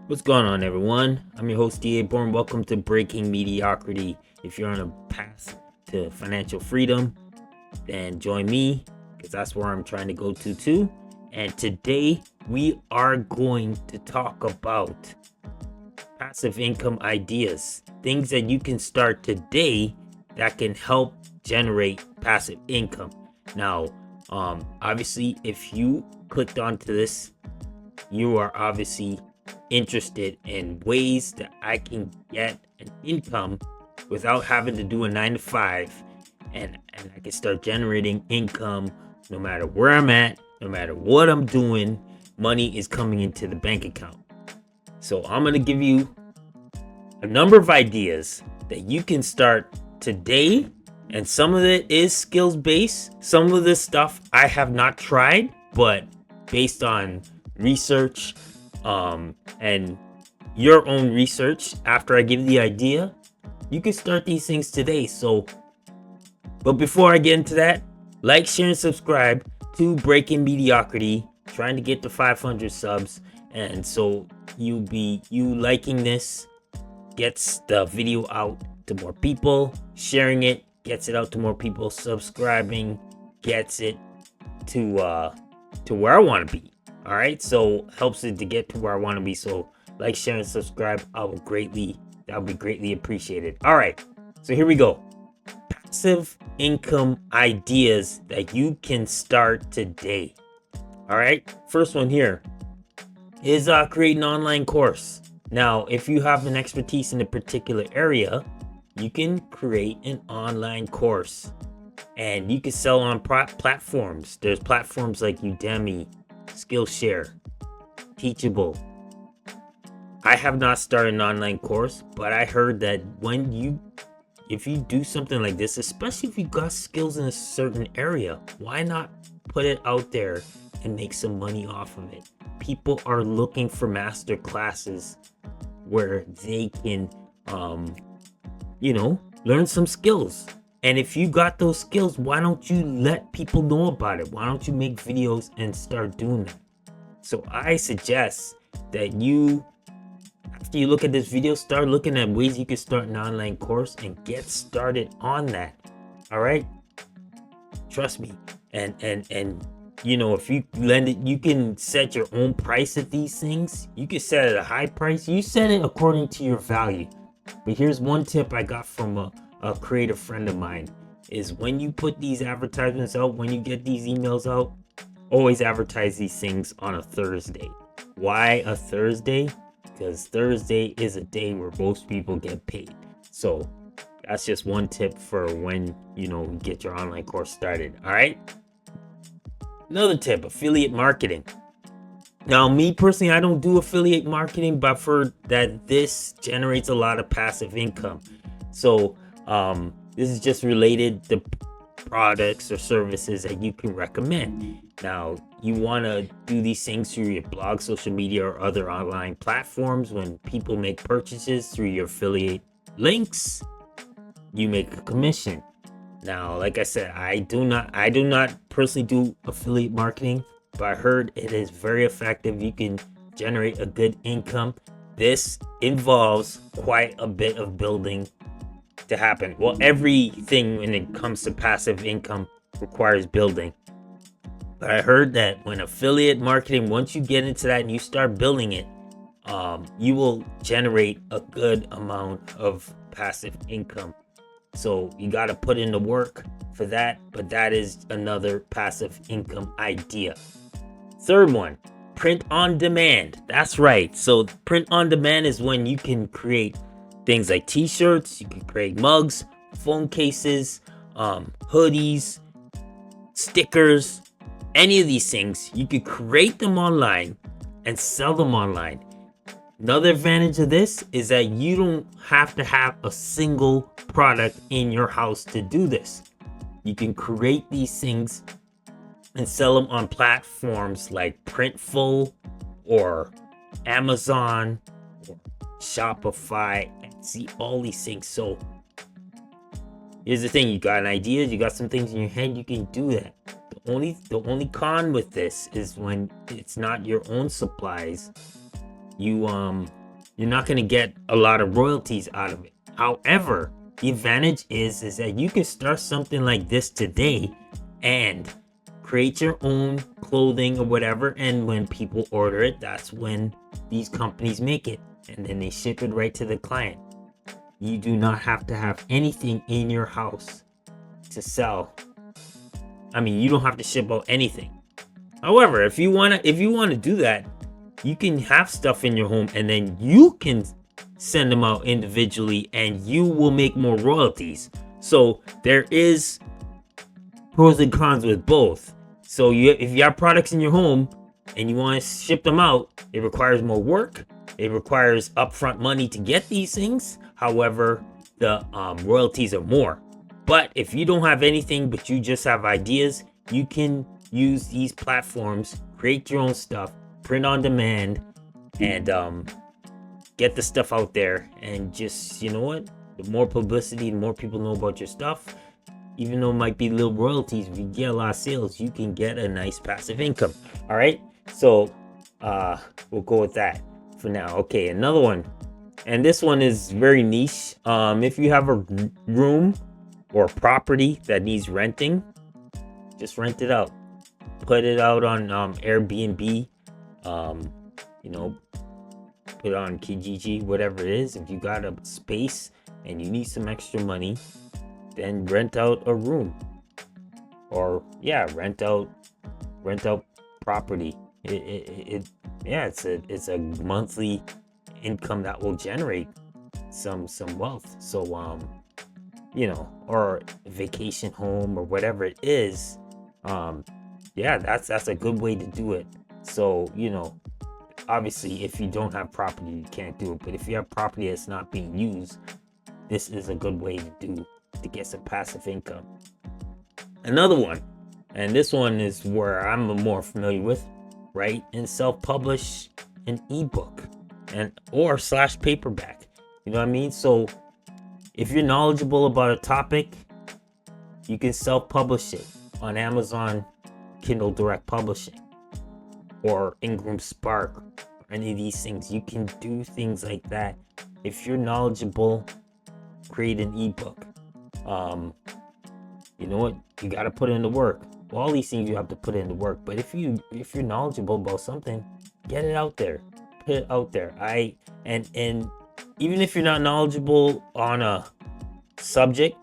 What's going on, everyone? I'm your host, D.A. Bourne. Welcome to Breaking Mediocrity. If you're on a path to financial freedom, then join me because that's where I'm trying to go to too. And today we are going to talk about passive income ideas, things that you can start today that can help generate passive income. Now, obviously, if you clicked onto this, you are obviously interested in ways that I can get an income without having to do a 9 to 5, and I can start generating income no matter where I'm at, no matter what I'm doing. Money is coming into the bank account. So I'm going to give you a number of ideas that you can start today, and some of it is skills based. Some of this stuff I have not tried, but based on research and your own research, after I give the idea, you can start these things today. But before I get into that, like, share, and subscribe to Breaking Mediocrity, trying to get to 500 subs. And so you liking this gets the video out to more people, sharing it gets it out to more people, subscribing gets it to where I want to be. All right, so helps it to get to where I want to be. So like, share, and subscribe. That would be greatly appreciated. All right, so here we go. Passive income ideas that you can start today. All right, first one here is create an online course. Now, if you have an expertise in a particular area, you can create an online course, and you can sell on platforms. There's platforms like Udemy, Skillshare, Teachable. I have not started an online course, but I heard that if you do something like this, especially if you got skills in a certain area, why not put it out there and make some money off of it? People are looking for master classes where they can, learn some skills. And if you got those skills, why don't you let people know about it? Why don't you make videos and start doing that? So I suggest that after you look at this video, start looking at ways you can start an online course and get started on that. All right? Trust me. And if you lend it, you can set your own price at these things. You can set it at a high price. You set it according to your value. But here's one tip I got from a creative friend of mine, is when you put these advertisements out, when you get these emails out, always advertise these things on a Thursday. Why a Thursday? Because Thursday is a day where most people get paid. So that's just one tip for when you get your online course started. All right. Another tip: affiliate marketing. Now, me personally, I don't do affiliate marketing, but I've heard that this generates a lot of passive income. So this is just related to products or services that you can recommend. Now, you want to do these things through your blog, social media, or other online platforms. When people make purchases through your affiliate links, you make a commission. Now, like I said, I do not personally do affiliate marketing, but I heard it is very effective. You can generate a good income. This involves quite a bit of building to happen. Well, everything when it comes to passive income requires building. But I heard that when affiliate marketing, once you get into that and you start building it, you will generate a good amount of passive income. So you got to put in the work for that, but that is another passive income idea. Third one, print on demand. That's right. So print on demand is when you can create things like t-shirts, you can create mugs, phone cases, hoodies, stickers, any of these things. You could create them online and sell them online. Another advantage of this is that you don't have to have a single product in your house to do this. You can create these things and sell them on platforms like Printful or Amazon or Shopify, Etsy, all these things. So here's the thing: you got an idea, you got some things in your head, you can do that. The only con with this is when it's not your own supplies you're not going to get a lot of royalties out of it. However, the advantage is that you can start something like this today and create your own clothing or whatever, and when people order it, that's when these companies make it, and then they ship it right to the client. You do not have to have anything in your house to sell. I mean, you don't have to ship out anything. However, if you want to do that, you can have stuff in your home and then you can send them out individually and you will make more royalties. So there is pros and cons with both. So if you have products in your home and you want to ship them out, it requires more work. It requires upfront money to get these things. However, the royalties are more. But if you don't have anything, but you just have ideas, you can use these platforms, create your own stuff, print on demand, and get the stuff out there. And just, you know what? The more publicity, the more people know about your stuff. Even though it might be little royalties, if you get a lot of sales, you can get a nice passive income. All right, so we'll go with that for now. Okay, another one, and this one is very niche. If you have a room or property that needs renting, just rent it out. Put it out on Airbnb. You know, put it on Kijiji, whatever it is. If you got a space and you need some extra money, then rent out a room, or rent out property. It's a monthly income that will generate some wealth. So you know, or vacation home or whatever it is. That's a good way to do it. So, you know, obviously if you don't have property, you can't do it, but if you have property that's not being used, this is a good way to get some passive income. Another one, and this one is where I'm more familiar with, write and self-publish an ebook or / paperback. You know what I mean? So if you're knowledgeable about a topic, you can self-publish it on Amazon Kindle Direct Publishing or Ingram Spark, or any of these things. You can do things like that. If you're knowledgeable, create an ebook. You know what? You got to put in the work. Well, all these things you have to put in the work. But if you're knowledgeable about something, get it out there. Put it out there. And even if you're not knowledgeable on a subject,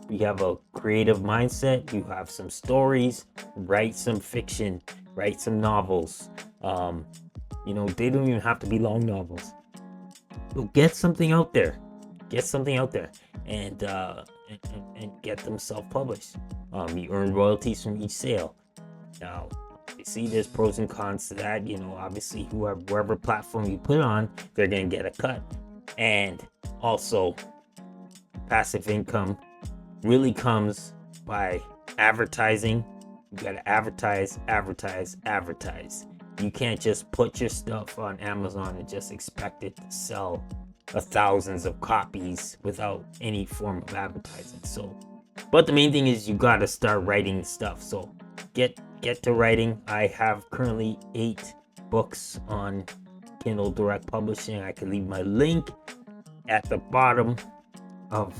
you have a creative mindset, you have some stories, write some fiction, write some novels. You know, they don't even have to be long novels. So get something out there. And get them self-published. You earn royalties from each sale. Now, you see, there's pros and cons to that. You know, obviously, whoever platform you put on, they're gonna get a cut. And also, passive income really comes by advertising. You gotta advertise. You can't just put your stuff on Amazon and just expect it to sell thousands of copies without any form of advertising. So, but the main thing is you gotta start writing stuff. So get to writing. I have currently 8 books on Kindle Direct Publishing. I can leave my link at the bottom of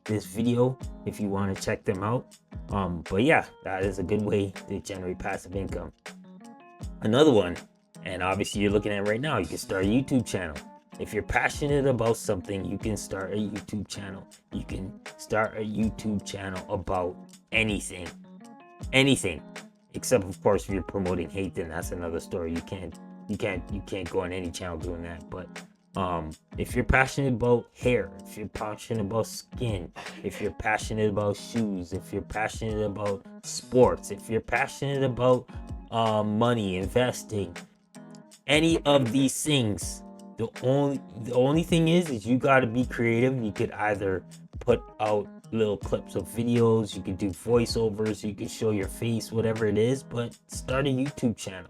this video if you want to check them out. But yeah, that is a good way to generate passive income. Another one, and obviously you're looking at right now, you can start a YouTube channel. If you're passionate about something, you can start a YouTube channel. You can start a YouTube channel about anything, except of course if you're promoting hate, then that's another story. You can't go on any channel doing that. But if you're passionate about hair, if you're passionate about skin, if you're passionate about shoes, if you're passionate about sports, if you're passionate about money, investing, any of these things, the only thing is you got to be creative. You could either put out little clips of videos, you could do voiceovers, you could show your face, whatever it is, but start a YouTube channel.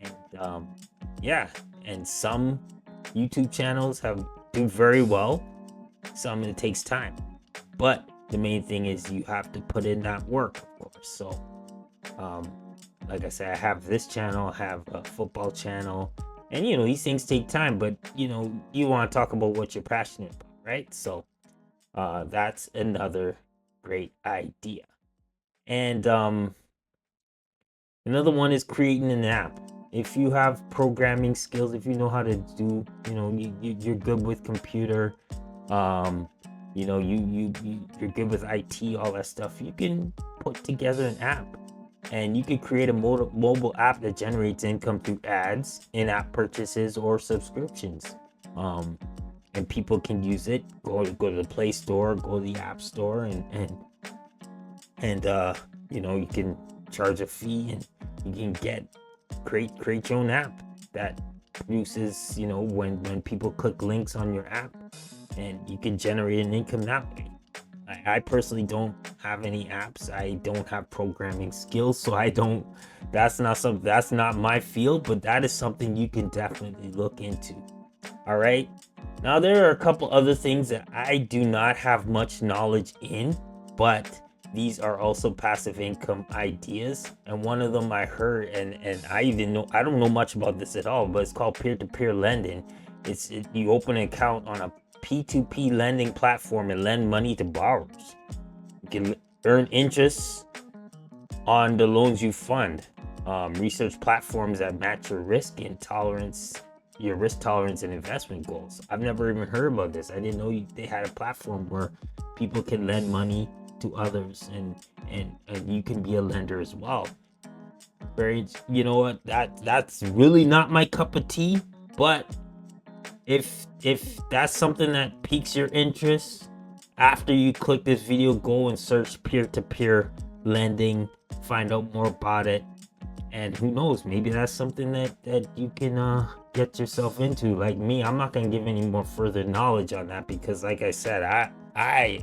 And and some YouTube channels do very well. Some, it takes time, but the main thing is you have to put in that work, of course. So like I said, I have this channel, I have a football channel, And these things take time, but you want to talk about what you're passionate about, right? So that's another great idea. And another one is creating an app. If you have programming skills, if you know how to do, you're good with computer, you're good with IT, all that stuff, you can put together an app. And you can create a mobile app that generates income through ads, in-app purchases, or subscriptions. And people can use it. Go to the Play Store, go to the App Store, and you can charge a fee, and you can create your own app that produces, when people click links on your app, and you can generate an income that way. I personally don't have any apps. I don't have programming skills, so that's not my field, but that is something you can definitely look into. All right. Now, there are a couple other things that I do not have much knowledge in, but these are also passive income ideas. And one of them I heard, and I don't know much about this at all, but it's called peer-to-peer lending. You open an account on a P2P lending platform and lend money to borrowers. You can earn interest on the loans you fund. Research platforms that match your risk tolerance and investment goals. I've never even heard about this. I didn't know they had a platform where people can lend money to others, and you can be a lender as well. That's really not my cup of tea, but if that's something that piques your interest, after you click this video, go and search peer-to-peer lending, find out more about it, and who knows, maybe that's something that you can get yourself into. Like me, I'm not gonna give any more further knowledge on that, because like I said, I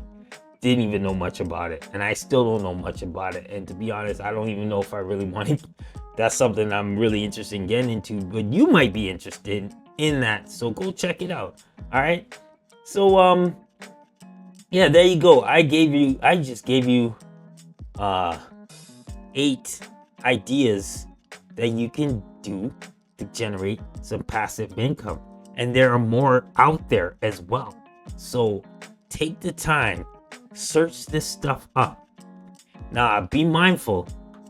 didn't even know much about it, and I still don't know much about it. And to be honest, I don't even know if I really want to. That's something I'm really interested in getting into, but you might be interested in that, so go check it out. All right, so yeah, there you go. I just gave you 8 ideas that you can do to generate some passive income, and there are more out there as well. So take the time, search this stuff up. Now, be mindful.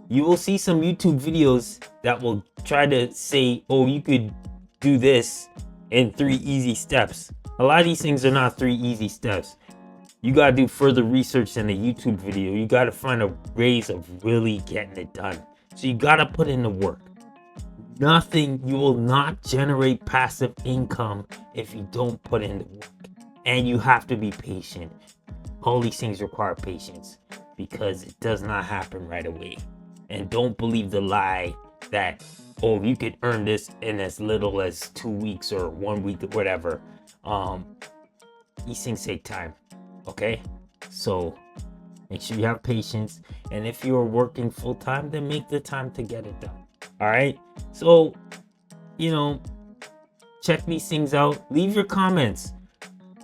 You will see some YouTube videos that will try to say, oh, you could do this in 3 easy steps. A lot of these things are not 3 easy steps. You gotta do further research than a YouTube video. You gotta find a ways of really getting it done. So you gotta put in the work. You will not generate passive income if you don't put in the work. And you have to be patient. All these things require patience, because it does not happen right away. And don't believe the lie that, oh, you could earn this in as little as 2 weeks or 1 week or whatever. These things take time. Okay, so make sure you have patience, and if you're working full-time, then make the time to get it done. All right, so check these things out. Leave your comments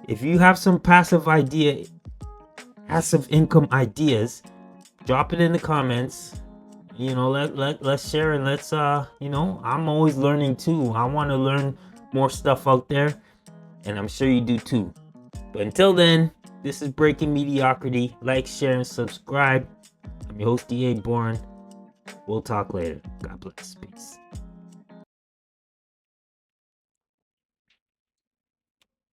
if you have some passive income ideas. Drop it in the comments. Let's share, and let's I'm always learning too. I want to learn more stuff out there, and I'm sure you do too. But until then, this is Breaking Mediocrity. Like, share, and subscribe. I'm your host, D.A. Bourne. We'll talk later. God bless. Peace.